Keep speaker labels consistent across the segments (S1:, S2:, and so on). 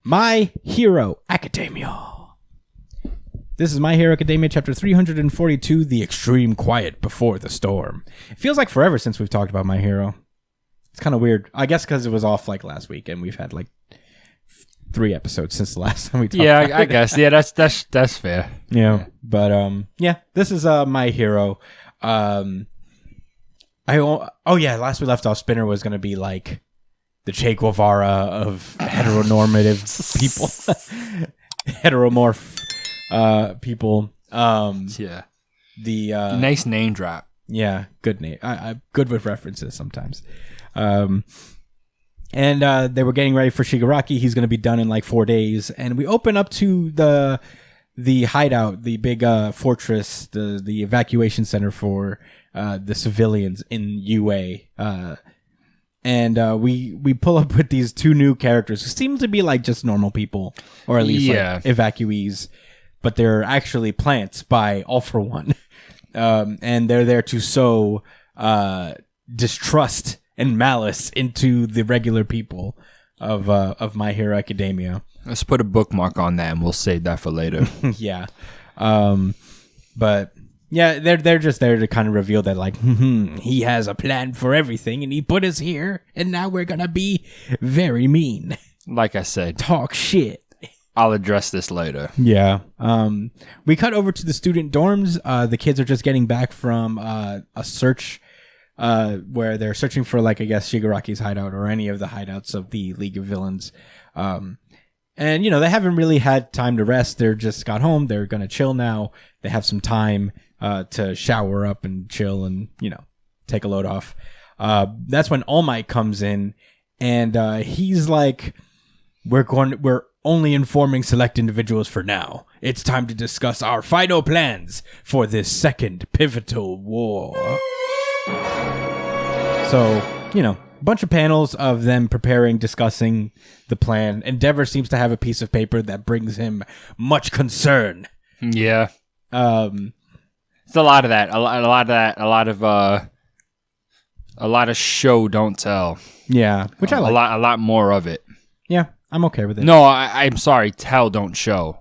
S1: My Hero Academia. This is My Hero Academia, chapter 342, The Extreme Quiet Before the Storm. It feels like forever since we've talked about My Hero. It's kind of weird. I guess because it was off like last week, and we've had like 3 episodes since the last time we talked about it.
S2: I guess. Yeah, that's fair.
S1: Yeah, but this is My Hero. Last we left off, Spinner was going to be like the Che Guevara of heteronormative people. Heteromorph people. The
S2: nice name drop.
S1: Yeah, good name. I'm good with references sometimes. And they were getting ready for Shigaraki. He's going to be done in like 4 days. And we open up to the hideout, the big fortress, the evacuation center for the civilians in UA. And we pull up with these 2 new characters who seem to be like just normal people, or at least like evacuees, but they're actually plants by All For One. And they're there to sow distrust and malice into the regular people of My Hero Academia.
S2: Let's put a bookmark on that, and we'll save that for later.
S1: Yeah, but yeah, they're just there to kind of reveal that like he has a plan for everything, and he put us here, and now we're gonna be very mean.
S2: Like I said,
S1: talk shit.
S2: I'll address this later.
S1: Yeah. We cut over to the student dorms. The kids are just getting back from a search where they're searching for, like, I guess, Shigaraki's hideout or any of the hideouts of the League of Villains. And, you know, they haven't really had time to rest. They're just got home. They're going to chill now. They have some time to shower up and chill and, you know, take a load off. That's when All Might comes in, and he's like, we're only informing select individuals for now. It's time to discuss our final plans for this second pivotal war. So, you know, a bunch of panels of them preparing, discussing the plan. Endeavor seems to have a piece of paper that brings him much concern.
S2: Yeah. It's a lot of that. A lot of show, don't tell.
S1: Yeah, which I like.
S2: A lot more of it.
S1: Yeah, I'm okay with it.
S2: No, I'm sorry. Tell, don't show.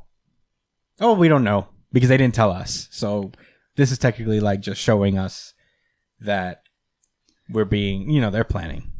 S1: Oh, we don't know because they didn't tell us. So this is technically like just showing us that we're being, you know, they're planning.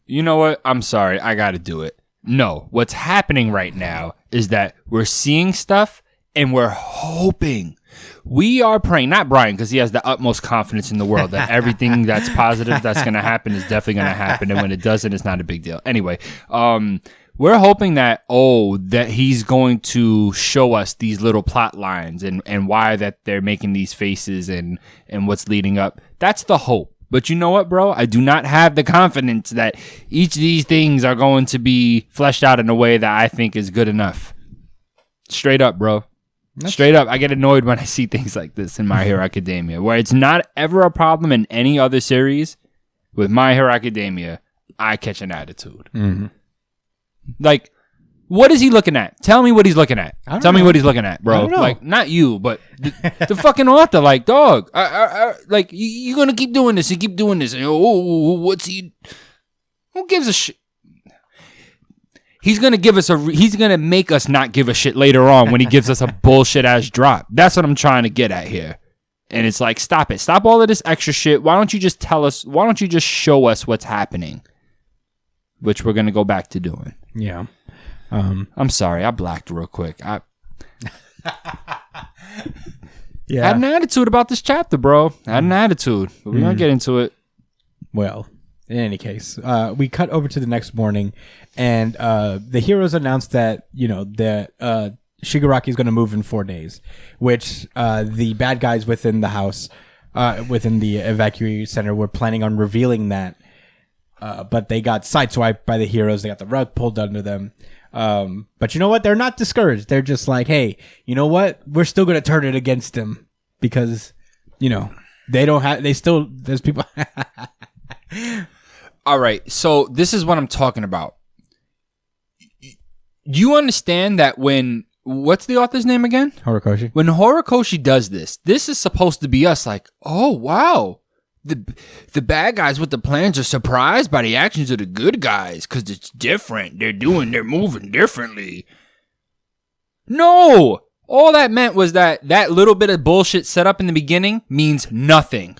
S2: You know what? I'm sorry. I got to do it. No, what's happening right now is that we're seeing stuff and we're hoping. We are praying, not Brian, because he has the utmost confidence in the world that everything that's positive that's going to happen is definitely going to happen. And when it doesn't, it's not a big deal. Anyway, we're hoping that, that he's going to show us these little plot lines and why that they're making these faces and what's leading up. That's the hope. But you know what, bro? I do not have the confidence that each of these things are going to be fleshed out in a way that I think is good enough. Straight up, bro. Straight up, I get annoyed when I see things like this in My Hero Academia, where it's not ever a problem in any other series. With My Hero Academia, I catch an attitude.
S1: Mm-hmm.
S2: Like, what is he looking at? Tell me what he's looking at. Tell me what he's looking at, bro. Like, not you, but the fucking author. Like, dog, like, you're going to keep doing this and keep doing this. And, what's he? Who gives a shit? He's going to make us not give a shit later on when he gives us a bullshit ass drop. That's what I'm trying to get at here. And it's like, stop it. Stop all of this extra shit. Why don't you just tell us? Why don't you just show us what's happening? Which we're going to go back to doing.
S1: Yeah.
S2: I'm sorry. I blacked real quick.
S1: Yeah.
S2: I had an attitude about this chapter, bro. I had an attitude. But we're going to get into it.
S1: Well, in any case, we cut over to the next morning, and the heroes announced that, you know, that Shigaraki is going to move in 4 days, which the bad guys within the house, within the evacuee center, were planning on revealing that, but they got sideswiped by the heroes. They got the rug pulled under them. But you know what? They're not discouraged. They're just like, hey, you know what? We're still going to turn it against them because, you know, there's people.
S2: All right, so this is what I'm talking about. You understand that what's the author's name again?
S1: Horikoshi.
S2: When Horikoshi does this is supposed to be us like, oh, wow, the bad guys with the plans are surprised by the actions of the good guys because it's different. They're moving differently. No! All that meant was that little bit of bullshit set up in the beginning means nothing.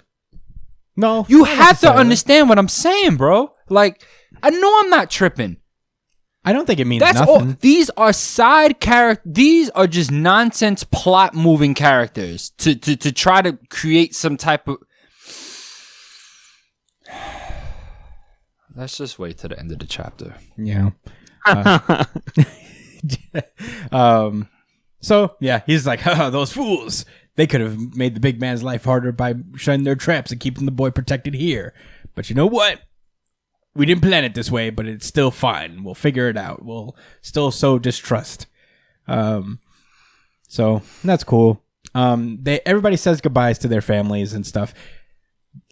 S1: No.
S2: You have to understand what I'm saying, bro. Like, I know I'm not tripping.
S1: I don't think it means
S2: That's
S1: nothing.
S2: all. These are side characters. These are just nonsense plot moving characters to try to create some type of. Let's just wait to the end of the chapter.
S1: Yeah. So yeah, he's like, those fools. They could have made the big man's life harder by shutting their traps and keeping the boy protected here. But you know what? We didn't plan it this way, but it's still fine. We'll figure it out. We'll still sow distrust. So that's cool. Everybody says goodbyes to their families and stuff.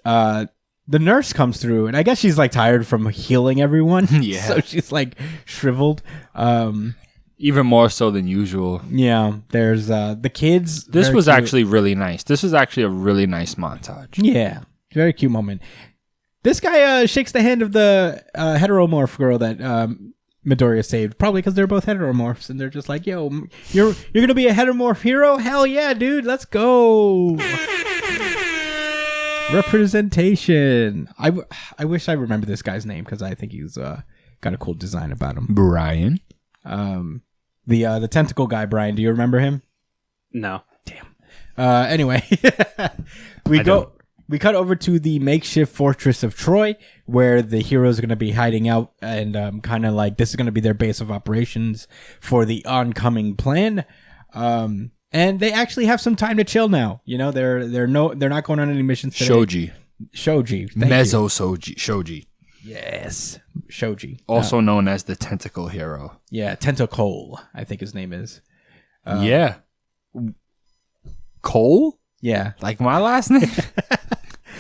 S1: The nurse comes through, and I guess she's like tired from healing everyone.
S2: Yeah.
S1: So she's like shriveled.
S2: Even more so than usual.
S1: Yeah. There's the kids.
S2: This was
S1: cute.
S2: actually really nice. This was actually a really nice montage.
S1: Yeah. Very cute moment. This guy shakes the hand of the heteromorph girl that Midoriya saved, probably because they're both heteromorphs, and they're just like, "Yo, you're gonna be a heteromorph hero? Hell yeah, dude! Let's go!" Representation. I wish I remember this guy's name because I think he's got a cool design about him.
S2: Brian.
S1: The tentacle guy, Brian. Do you remember him?
S3: No.
S1: Damn. Anyway, we cut over to the makeshift fortress of Troy, where the heroes are going to be hiding out, and kind of like this is going to be their base of operations for the oncoming plan. And they actually have some time to chill now. You know, they're not going on any missions today. Shoji.
S2: Shoji.
S1: Yes, Shoji.
S2: Also known as the tentacle hero.
S1: Yeah, Tentacle, I think his name is.
S2: Yeah. Cole?
S1: Yeah.
S2: Like my last name?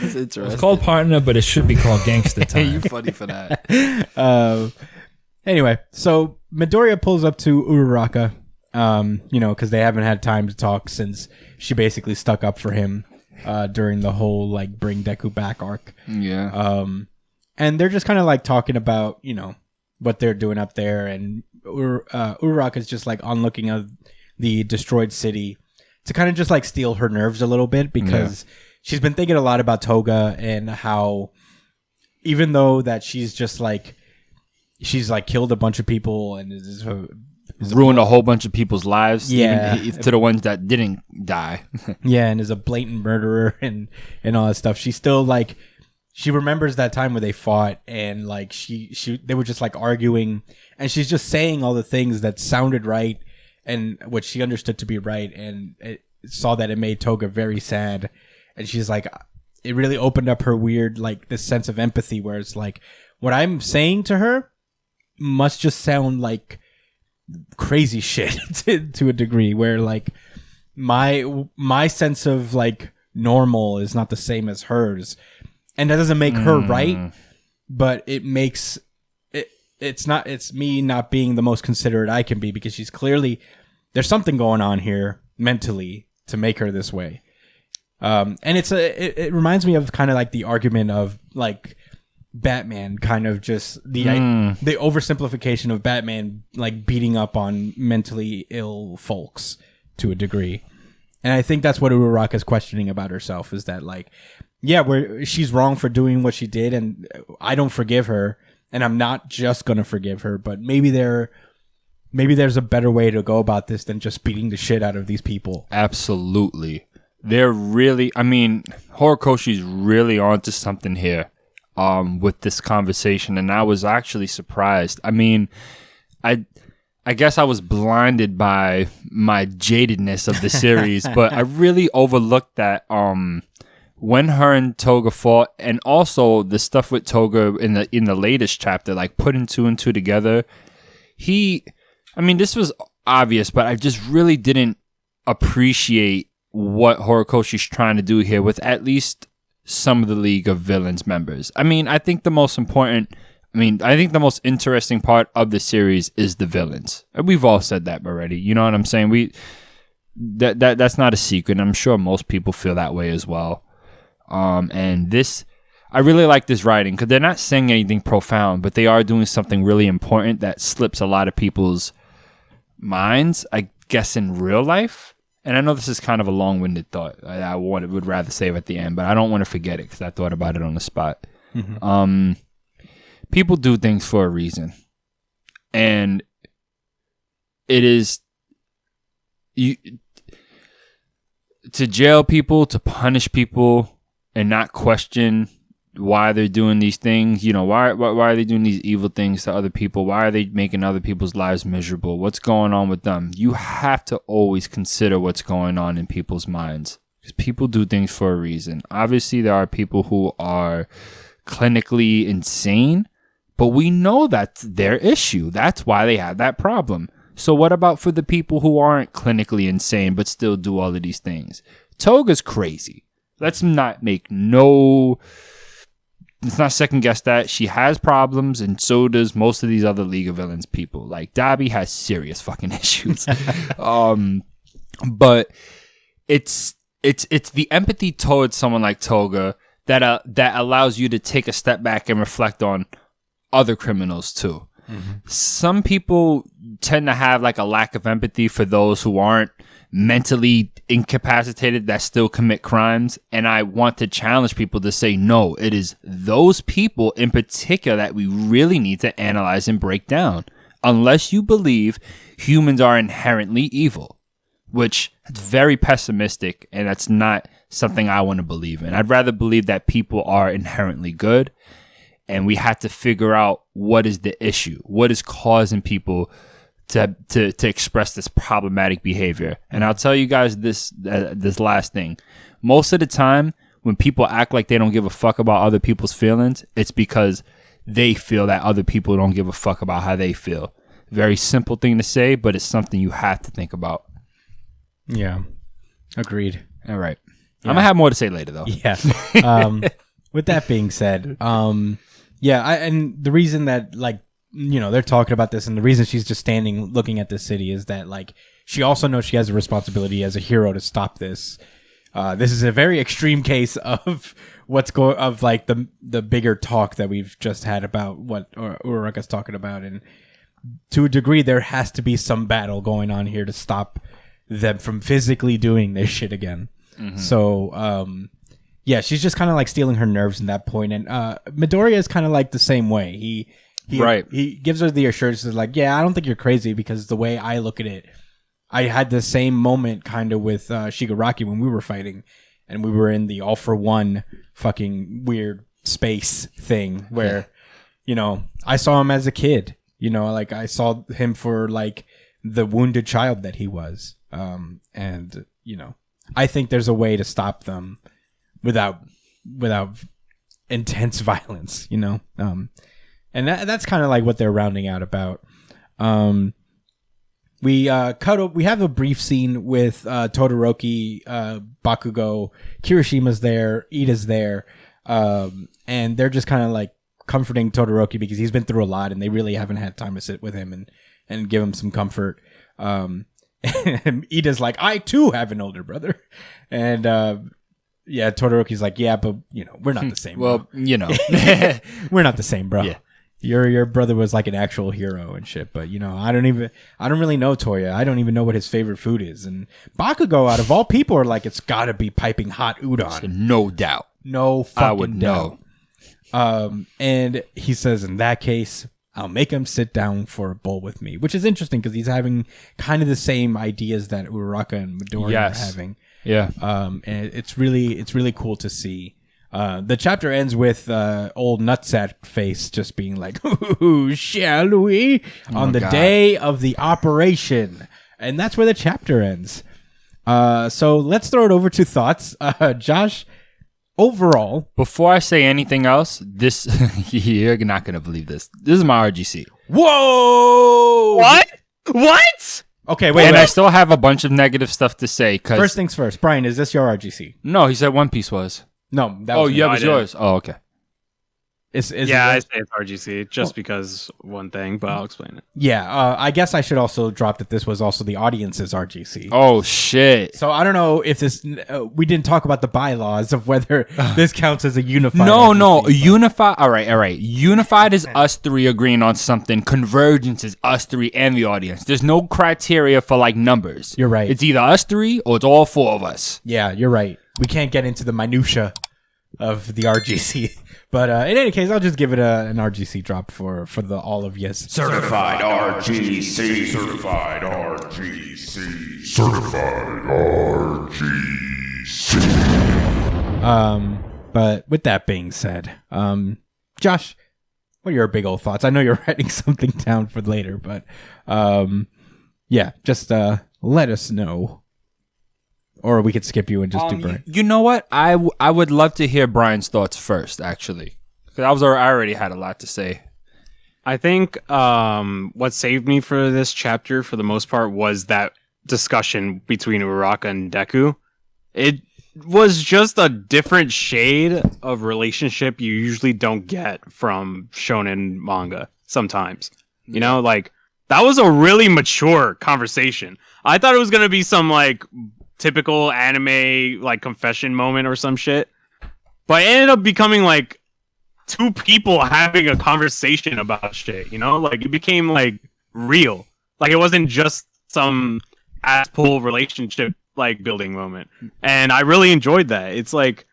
S2: It's interesting.
S4: It's called Partner, but it should be called Gangsta
S2: Hey,
S4: Time.
S2: you funny for that.
S1: Anyway, so Midoriya pulls up to Ururaka, because they haven't had time to talk since she basically stuck up for him during the whole, like, bring Deku back arc.
S2: Yeah.
S1: And they're just kind of, like, talking about, what they're doing up there, and Ururaka's just, like, onlooking of the destroyed city to kind of just, like, steal her nerves a little bit, because she's been thinking a lot about Toga and how even though that she's killed a bunch of people and is
S2: ruined a whole bunch of people's lives.
S1: Yeah.
S2: Even to the ones that didn't die.
S1: Yeah, and is a blatant murderer and all that stuff. She still she remembers that time where they fought and like they were just like arguing, and she's just saying all the things that sounded right and what she understood to be right, and it saw that it made Toga very sad. And she's like, it really opened up her weird, like, this sense of empathy where it's like, what I'm saying to her must just sound like crazy shit to a degree where, like, my sense of, like, normal is not the same as hers. And that doesn't make her right, but it makes it's me not being the most considerate I can be, because she's clearly, there's something going on here mentally to make her this way. And it reminds me of kind of like the argument of like Batman, kind of just the oversimplification of Batman, like beating up on mentally ill folks to a degree. And I think that's what Uraraka is questioning about herself, is that like, yeah, she's wrong for doing what she did, and I don't forgive her, and I'm not just going to forgive her, but maybe there's a better way to go about this than just beating the shit out of these people.
S2: Absolutely. They're really, Horikoshi's really onto something here with this conversation, and I was actually surprised. I guess I was blinded by my jadedness of the series, but I really overlooked that when her and Toga fought, and also the stuff with Toga in the latest chapter, like putting two and two together. This was obvious, but I just really didn't appreciate what Horikoshi's trying to do here with at least some of the League of Villains members. I think the most interesting part of the series is the villains. We've all said that already. You know what I'm saying? That's not a secret. I'm sure most people feel that way as well. And this, I really like this writing because they're not saying anything profound, but they are doing something really important that slips a lot of people's minds, I guess, in real life. And I know this is kind of a long-winded thought. I would rather save at the end, but I don't want to forget it because I thought about it on the spot. Mm-hmm. People do things for a reason, and it is to jail people, to punish people, and not question why they're doing these things. You know, why are they doing these evil things to other people? Why are they making other people's lives miserable? What's going on with them? You have to always consider what's going on in people's minds, because people do things for a reason. Obviously, there are people who are clinically insane, but we know that's their issue. That's why they have that problem. So what about for the people who aren't clinically insane but still do all of these things? Toga's crazy. Let's not let's not second guess that. She has problems, and so does most of these other League of Villains people. Like, Dabi has serious fucking issues. But it's the empathy towards someone like Toga that allows you to take a step back and reflect on other criminals too. Mm-hmm. Some people tend to have like a lack of empathy for those who aren't mentally incapacitated that still commit crimes, and I want to challenge people to say no, it is those people in particular that we really need to analyze and break down, unless you believe humans are inherently evil, which is very pessimistic, and that's not something I want to believe in. I'd rather believe that people are inherently good, and we have to figure out what is the issue, what is causing people to express this problematic behavior. And I'll tell you guys this last thing. Most of the time, when people act like they don't give a fuck about other people's feelings, it's because they feel that other people don't give a fuck about how they feel. Very simple thing to say, but it's something you have to think about.
S1: Yeah. Agreed.
S2: All right. Yeah. I'm going to have more to say later, though.
S1: Yeah. With that being said, and the reason that, like, you know, they're talking about this, and the reason she's just standing looking at this city is that, like, she also knows she has a responsibility as a hero to stop this. This is a very extreme case of like the bigger talk that we've just had about what Ururaka's talking about, and to a degree, there has to be some battle going on here to stop them from physically doing this shit again. Mm-hmm. So, she's just kind of like stealing her nerves in that point, and Midoriya is kind of like the same way. He gives her the assurances like, yeah, I don't think you're crazy, because the way I look at it, I had the same moment kind of with Shigaraki when we were fighting, and we were in the all for one fucking weird space thing where, you know, I saw him as a kid, you know, like I saw him for like the wounded child that he was. And, you know, I think there's a way to stop them without intense violence, you know? And that's kind of like what they're rounding out about. We have a brief scene with Todoroki, Bakugo, Kirishima's there, Ida's there, and they're just kind of like comforting Todoroki because he's been through a lot, and they really haven't had time to sit with him and give him some comfort. And Ida's like, I too have an older brother, and Todoroki's like, yeah, but you know, we're not the same.
S2: Well,
S1: bro.
S2: You know,
S1: we're not the same, bro.
S2: Yeah.
S1: Your brother was like an actual hero and shit, but you know, I don't really know Toya. I don't even know what his favorite food is. And Bakugo, out of all people, are like, it's gotta be piping hot udon.
S2: No doubt.
S1: No fucking
S2: I would
S1: doubt. Know. And he says, in that case, I'll make him sit down for a bowl with me, which is interesting because he's having kind of the same ideas that Ururaka and Midoriya are having. Yeah. And it's really cool to see. The chapter ends with old nutsack face just being like, ooh, shall we? On the day of the operation. And that's where the chapter ends. So let's throw it over to thoughts. Josh, overall.
S2: Before I say anything else, this you're not going to believe this. This is my RGC.
S1: Whoa!
S2: What?
S1: Okay, wait.
S2: I still have a bunch of negative stuff to say.
S1: First things first. Brian, is this your RGC?
S2: No, he said One Piece was.
S1: No, that was
S2: it was yours. Oh, okay.
S3: I say it's RGC just because one thing, but I'll explain it.
S1: Yeah, I guess I should also drop that this was also the audience's RGC.
S2: Oh shit!
S1: So I don't know if this. We didn't talk about the bylaws of whether this counts as a unified.
S2: No,
S1: RGC,
S2: unified. All right. Unified is us three agreeing on something. Convergence is us three and the audience. There's no criteria for like numbers.
S1: You're right.
S2: It's either us three or it's all four of us.
S1: Yeah, you're right. We can't get into the minutia of the RGC. But in any case, I'll just give it an RGC drop for the all of yes.
S5: Certified RGC. Certified RGC. Certified RGC.
S1: But with that being said, Josh, what are your big old thoughts? I know you're writing something down for later, but yeah, just let us know. Or we could skip you and just do Brian.
S2: You know what? I would love to hear Brian's thoughts first, actually. Because I already had a lot to say.
S3: I think what saved me for this chapter, for the most part, was that discussion between Ururaka and Deku. It was just a different shade of relationship you usually don't get from shonen manga sometimes. You know, like, that was a really mature conversation. I thought it was going to be some, like, typical anime like confession moment or some shit, but it ended up becoming like two people having a conversation about shit, you know, like it became like real, like it wasn't just some ass-pull relationship like building moment, and I really enjoyed that. It's like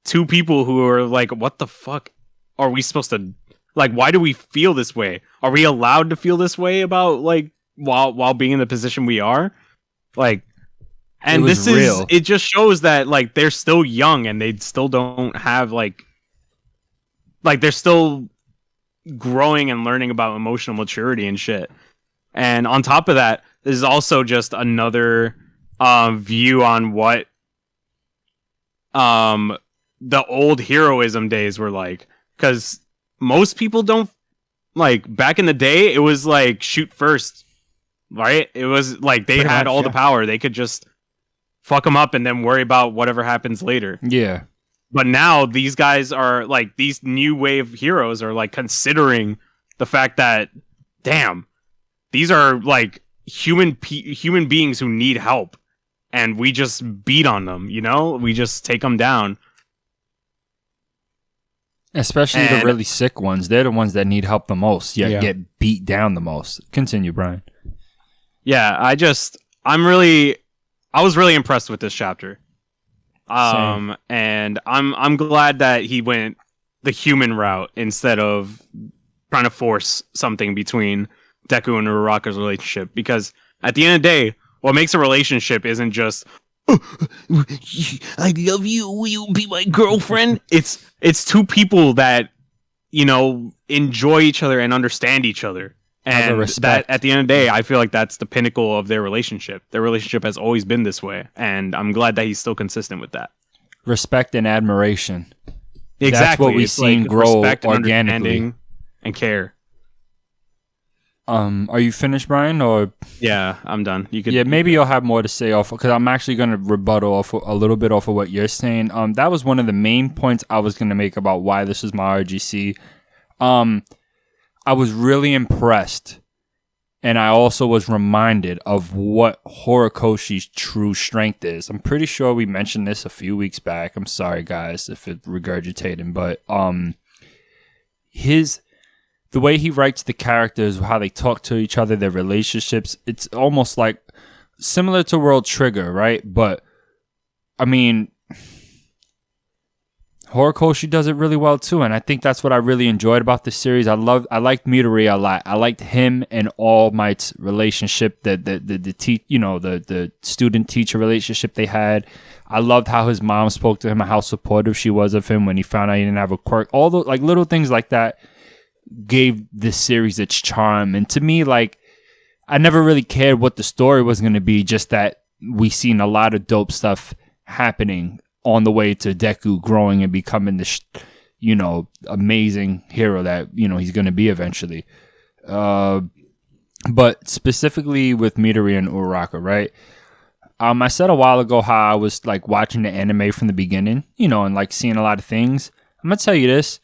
S3: two people who are like, what the fuck are we supposed to, like, why do we feel this way? Are we allowed to feel this way about, like, while being in the position we are, like. And this is, it just shows that, like, they're still young and they still don't have, like, they're still growing and learning about emotional maturity and shit. And on top of that, this is also just another view on what the old heroism days were like. Because most people don't, like, back in the day, it was like, shoot first, right? It was like, they had all the power. They could just fuck them up and then worry about whatever happens later.
S2: Yeah.
S3: But now these guys are like, these new wave heroes are like considering the fact that, damn, these are like human beings who need help, and we just beat on them, you know? We just take them down.
S2: Especially the really sick ones. They're the ones that need help the most, yet get beat down the most. Continue, Brian.
S3: Yeah, I was really impressed with this chapter. And I'm glad that he went the human route instead of trying to force something between Deku and Ururaka's relationship, because at the end of the day, what makes a relationship isn't just, oh, I love you, will you be my girlfriend? It's two people that, you know, enjoy each other and understand each other. And that, at the end of the day, I feel like that's the pinnacle of their relationship. Their relationship has always been this way, and I'm glad that he's still consistent with that.
S2: Respect and admiration.
S3: Exactly.
S2: That's what we've seen grow organically.
S3: And care.
S2: Are you finished, Brian? Or
S3: yeah, I'm done. You could.
S2: Yeah, maybe you'll have more to say off, because I'm actually going to rebuttal off a little bit off of what you're saying. That was one of the main points I was going to make about why this is my RGC. I was really impressed, and I also was reminded of what Horikoshi's true strength is. I'm pretty sure we mentioned this a few weeks back. I'm sorry, guys, if it's regurgitating, but the way he writes the characters, how they talk to each other, their relationships, it's almost like similar to World Trigger, right? But I mean, Horikoshi does it really well too, and I think that's what I really enjoyed about this series. I liked Midori a lot. I liked him and All Might's relationship, the student teacher relationship they had. I loved how his mom spoke to him and how supportive she was of him when he found out he didn't have a quirk. All the like little things like that gave this series its charm. And to me, like, I never really cared what the story was going to be, just that we seen a lot of dope stuff happening on the way to Deku growing and becoming this, amazing hero that, he's going to be eventually. But specifically with Midori and Ururaka, right? I said a while ago how I was like watching the anime from the beginning, and like seeing a lot of things. I'm going to tell you this.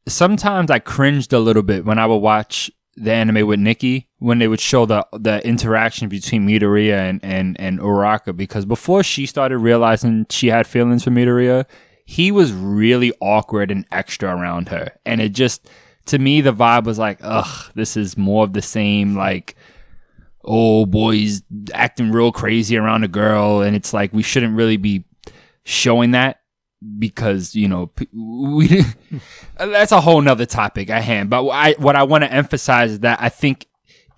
S2: sometimes I cringed a little bit when I would watch the anime with Nikki, when they would show the interaction between Midoriya and Uraraka, because before she started realizing she had feelings for Midoriya, he was really awkward and extra around her. And it just, to me, the vibe was like, ugh, this is more of the same, like, oh, boy's acting real crazy around a girl. And it's like, we shouldn't really be showing that, because, you know, that's a whole nother topic at hand. But what I want to emphasize is that I think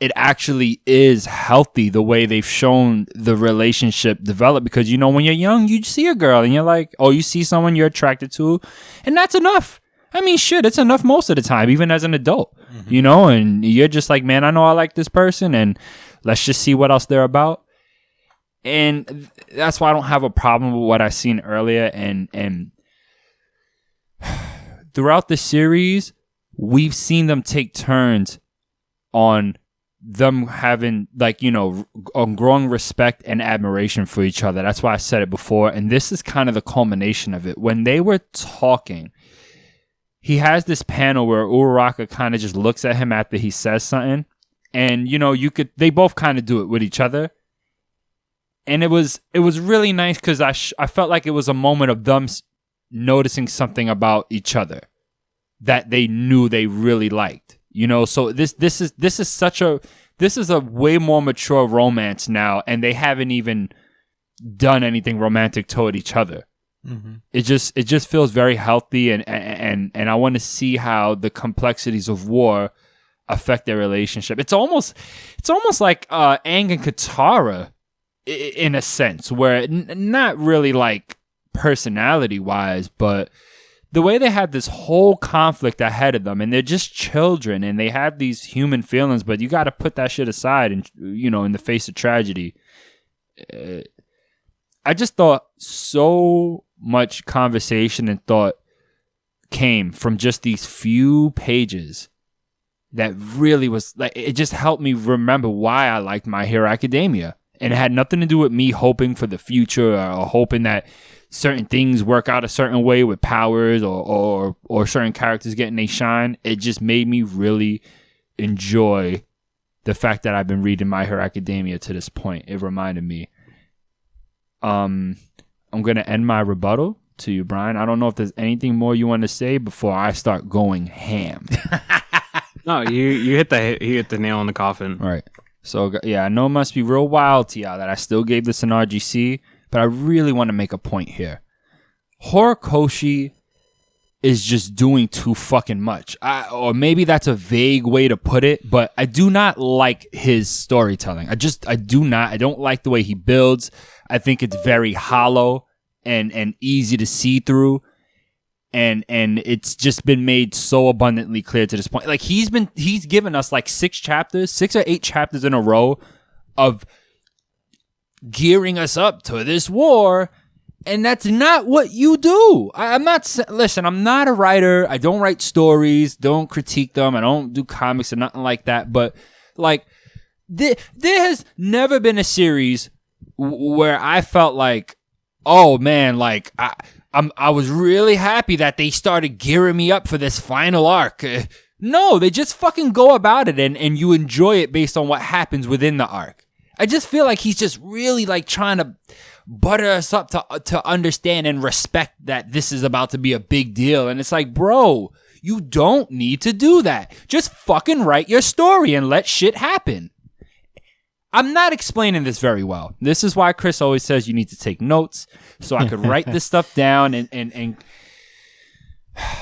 S2: it actually is healthy the way they've shown the relationship develop, because, you know, when you're young, you see a girl and you're like, oh, you see someone you're attracted to, and that's enough. I mean, shit, it's enough most of the time, even as an adult, you know, and you're just like, man, I know I like this person, and let's just see what else they're about. And that's why I don't have a problem with what I seen earlier. And throughout the series, we've seen them take turns on them having, like, you know, on growing respect and admiration for each other. That's why I said it before. And this is kind of the culmination of it. When they were talking, he has this panel where Uraraka kind of just looks at him after he says something. And, you know, they both kind of do it with each other. And it was really nice, because I felt like it was a moment of them noticing something about each other that they knew they really liked, you know. So this is a way more mature romance now, and they haven't even done anything romantic toward each other. Mm-hmm. It just feels very healthy, and I want to see how the complexities of war affect their relationship. It's almost like Aang and Katara, in a sense, where not really like personality wise, but the way they had this whole conflict ahead of them, and they're just children, and they have these human feelings, but you got to put that shit aside, and, you know, in the face of tragedy. I just thought so much conversation and thought came from just these few pages that really was like, it just helped me remember why I liked My Hero Academia. And it had nothing to do with me hoping for the future, or hoping that certain things work out a certain way with powers, or certain characters getting they shine. It just made me really enjoy the fact that I've been reading My Hero Academia to this point. It reminded me. I'm going to end my rebuttal to you, Brian. I don't know if there's anything more you want to say before I start going ham.
S3: No, you hit the nail on the coffin.
S2: All right. So, yeah, I know it must be real wild to y'all that I still gave this an RGC, but I really want to make a point here. Horikoshi is just doing too fucking much. Or maybe that's a vague way to put it, but I do not like his storytelling. I do not. I don't like the way he builds. I think it's very hollow and easy to see through. And it's just been made so abundantly clear to this point. Like, he's given us like 6 or 8 chapters in a row of gearing us up to this war, and that's not what you do. I'm not a writer. I don't write stories, don't critique them. I don't do comics or nothing like that. But like, there has never been a series where I felt like, oh man, like I was really happy that they started gearing me up for this final arc. No, they just fucking go about it, and you enjoy it based on what happens within the arc. I just feel like he's just really like trying to butter us up to understand and respect that this is about to be a big deal. And it's like, bro, you don't need to do that. Just fucking write your story and let shit happen. I'm not explaining this very well. This is why Chris always says you need to take notes, so I could write this stuff down and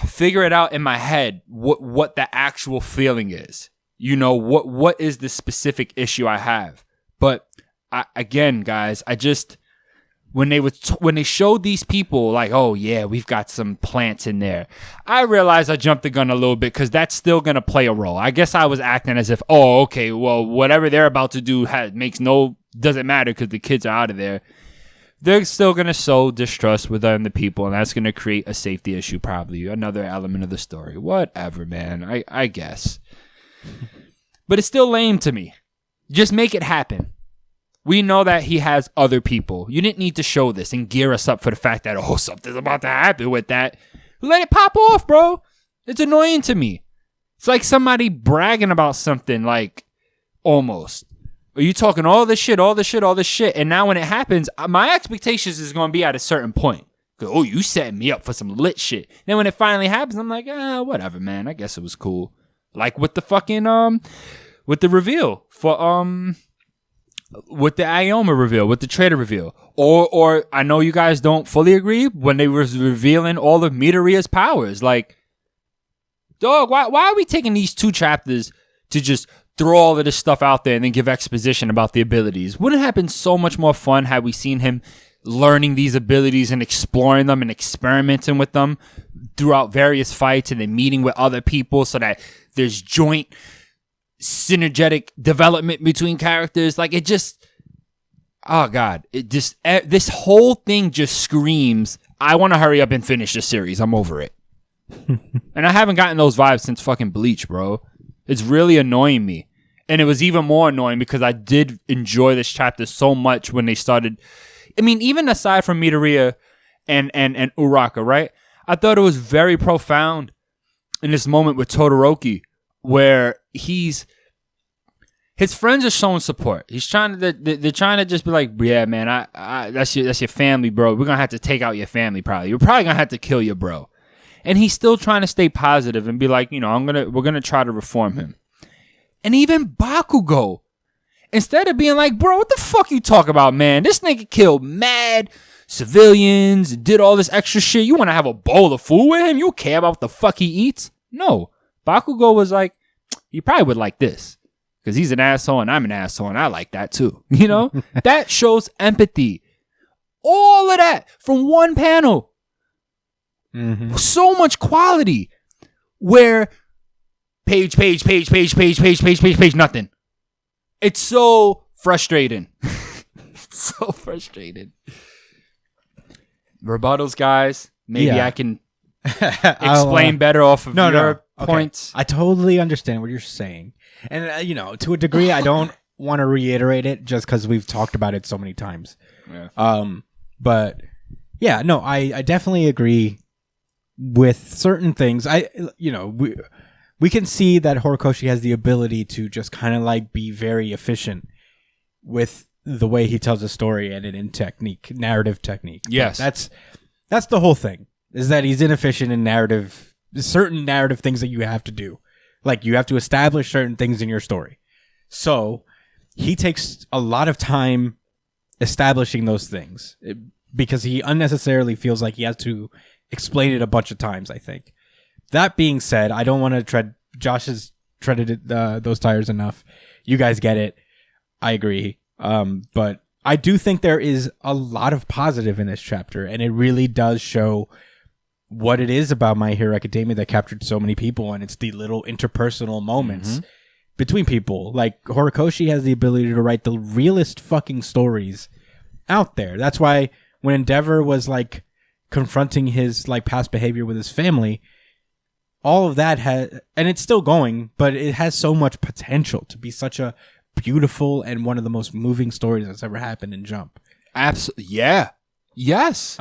S2: figure it out in my head what the actual feeling is. You know, what is the specific issue I have. But again, guys, I just when they showed these people like, oh yeah, we've got some plants in there, I realized I jumped the gun a little bit, because that's still gonna play a role. I guess I was acting as if, oh okay, well whatever they're about to do doesn't matter because the kids are out of there. They're still gonna sow distrust within the people, and that's gonna create a safety issue, probably another element of the story. Whatever, man. I guess, but it's still lame to me. Just make it happen. We know that he has other people. You didn't need to show this and gear us up for the fact that, oh, something's about to happen with that. Let it pop off, bro. It's annoying to me. It's like somebody bragging about something, like, almost. Are you talking all this shit, and now when it happens, my expectations is going to be at a certain point. Oh, you setting me up for some lit shit. Then when it finally happens, I'm like, whatever, man. I guess it was cool. Like with the fucking, with the reveal for, with the Ioma reveal, with the Trader reveal. Or I know you guys don't fully agree when they was revealing all of Midoriya's powers. Like, dog, why are we taking these 2 chapters to just throw all of this stuff out there and then give exposition about the abilities? Wouldn't it have been so much more fun had we seen him learning these abilities and exploring them and experimenting with them throughout various fights and then meeting with other people so that there's joint synergetic development between characters? Like, it just, oh God, it just, this whole thing just screams, I want to hurry up and finish the series. I'm over it. And I haven't gotten those vibes since fucking Bleach, bro. It's really annoying me. And it was even more annoying because I did enjoy this chapter so much when they started. I mean, even aside from Midoriya and Ururaka, right? I thought it was very profound in this moment with Todoroki where his friends are showing support. He's trying to, they're trying to just be like, yeah, man, that's your family, bro. We're going to have to take out your family probably. You're probably going to have to kill your bro. And he's still trying to stay positive and be like, we're going to try to reform him. And even Bakugo, instead of being like, bro, what the fuck you talk about, man? This nigga killed mad civilians, did all this extra shit. You want to have a bowl of food with him? You care about the fuck he eats? No. Bakugo was like, he probably would like this because he's an asshole and I'm an asshole and I like that too. You know? That shows empathy. All of that from one panel. Mm-hmm. So much quality where page, nothing. It's so frustrating. So frustrating. Rebuttals, guys. Maybe I can explain better off of your points.
S1: I totally understand what you're saying. And, to a degree, I don't want to reiterate it just because we've talked about it so many times. Yeah. But, yeah, no, I definitely agree with certain things. We can see that Horikoshi has the ability to just kind of like be very efficient with the way he tells a story and in narrative technique.
S2: Yes.
S1: That's the whole thing, is that he's inefficient in certain narrative things that you have to do. Like, you have to establish certain things in your story. So he takes a lot of time establishing those things because he unnecessarily feels like he has to explain it a bunch of times, I think. That being said, I don't want to tread... Josh has treaded those tires enough. You guys get it. I agree. But I do think there is a lot of positive in this chapter, and it really does show what it is about My Hero Academia that captured so many people, and it's the little interpersonal moments between people. Like, Horikoshi has the ability to write the realest fucking stories out there. That's why when Endeavor was, like, confronting his, like, past behavior with his family, all of that had, and it's still going, but it has so much potential to be such a beautiful and one of the most moving stories that's ever happened in Jump.
S2: Absolutely. Yeah. Yes.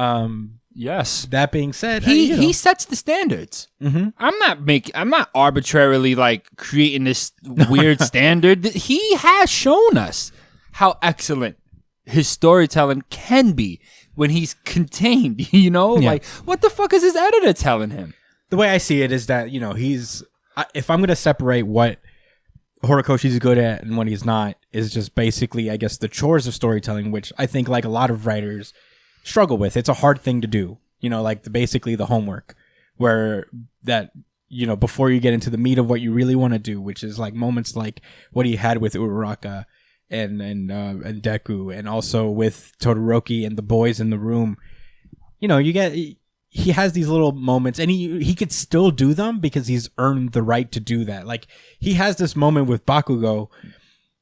S1: Yes. That being said,
S2: he sets the standards. Mm-hmm. I'm not arbitrarily like creating this weird standard. He has shown us how excellent his storytelling can be when he's contained, Like, what the fuck is his editor telling him?
S1: The way I see it is that, if I'm going to separate what Horikoshi's good at and what he's not, is just basically, I guess, the chores of storytelling, which I think, like, a lot of writers struggle with. It's a hard thing to do, basically the homework, where that, before you get into the meat of what you really want to do, which is like moments like what he had with Ururaka and Deku, and also with Todoroki and the boys in the room. He has these little moments, and he could still do them because he's earned the right to do that. Like, he has this moment with Bakugo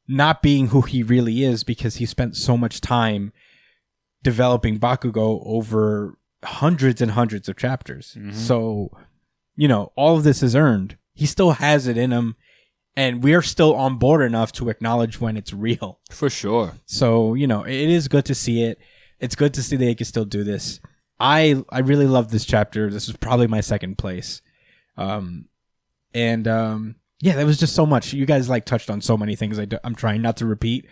S1: not being who he really is because he spent so much time developing Bakugo over hundreds and hundreds of chapters. Mm-hmm. So, all of this is earned. He still has it in him, and we're still on board enough to acknowledge when it's real.
S2: For sure.
S1: So, it is good to see it. It's good to see that he can still do this. I really love this chapter. This is probably my second place. Yeah, there was just so much. You guys like touched on so many things. I'm trying not to repeat,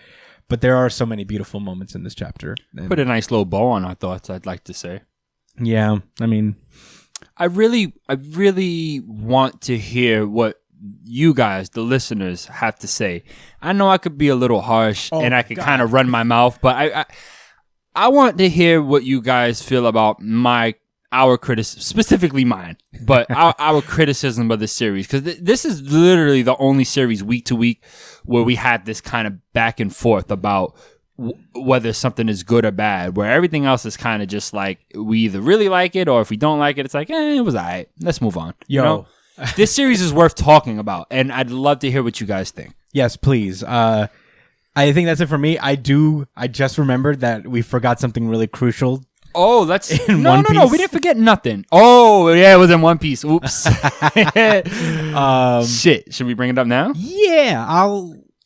S1: but there are so many beautiful moments in this chapter. And
S2: Put a nice little bow on our thoughts, I'd like to say.
S1: yeah, I mean,
S2: I really want to hear what you guys, the listeners, have to say. I know I could be a little harsh and I could kind of run my mouth, but I want to hear what you guys feel about our criticism, specifically mine, but our criticism of the series, because this is literally the only series week to week where we had this kind of back and forth about whether something is good or bad, where everything else is kind of just like we either really like it or if we don't like it, it's like, it was all right. Let's move on.
S1: Yo.
S2: You know? This series is worth talking about, and I'd love to hear what you guys think.
S1: yes, please. I think that's it for me. I just remembered that we forgot something really crucial.
S2: Oh, let's
S1: One
S2: no. We
S1: Piece?
S2: didn't forget nothing. Oh, yeah, it was in One Piece. Oops. Shit. Should we bring it up now?
S1: Yeah,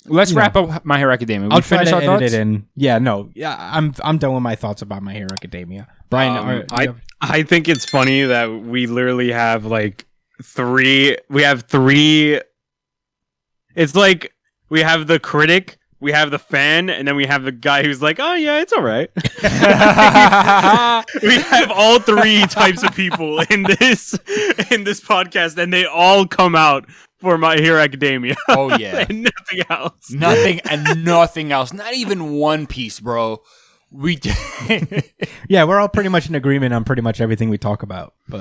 S2: Let's wrap up My Hero Academia.
S1: I'll
S2: We
S1: try
S2: finish
S1: to
S2: our
S1: edit
S2: thoughts.
S1: it in. Yeah, no, yeah, I'm done with my thoughts about My Hero Academia. Brian,
S3: I think it's funny that we literally have like three. We have three. It's like we have the critic, we have the fan, and then we have the guy who's like, "Oh yeah, it's all right." We have all three types of people in this podcast, and they all come out for My Hero Academia.
S2: Oh yeah.
S3: And nothing else.
S2: Nothing else. Not even One Piece, bro. We
S1: yeah, we're all pretty much in agreement on pretty much everything we talk about. But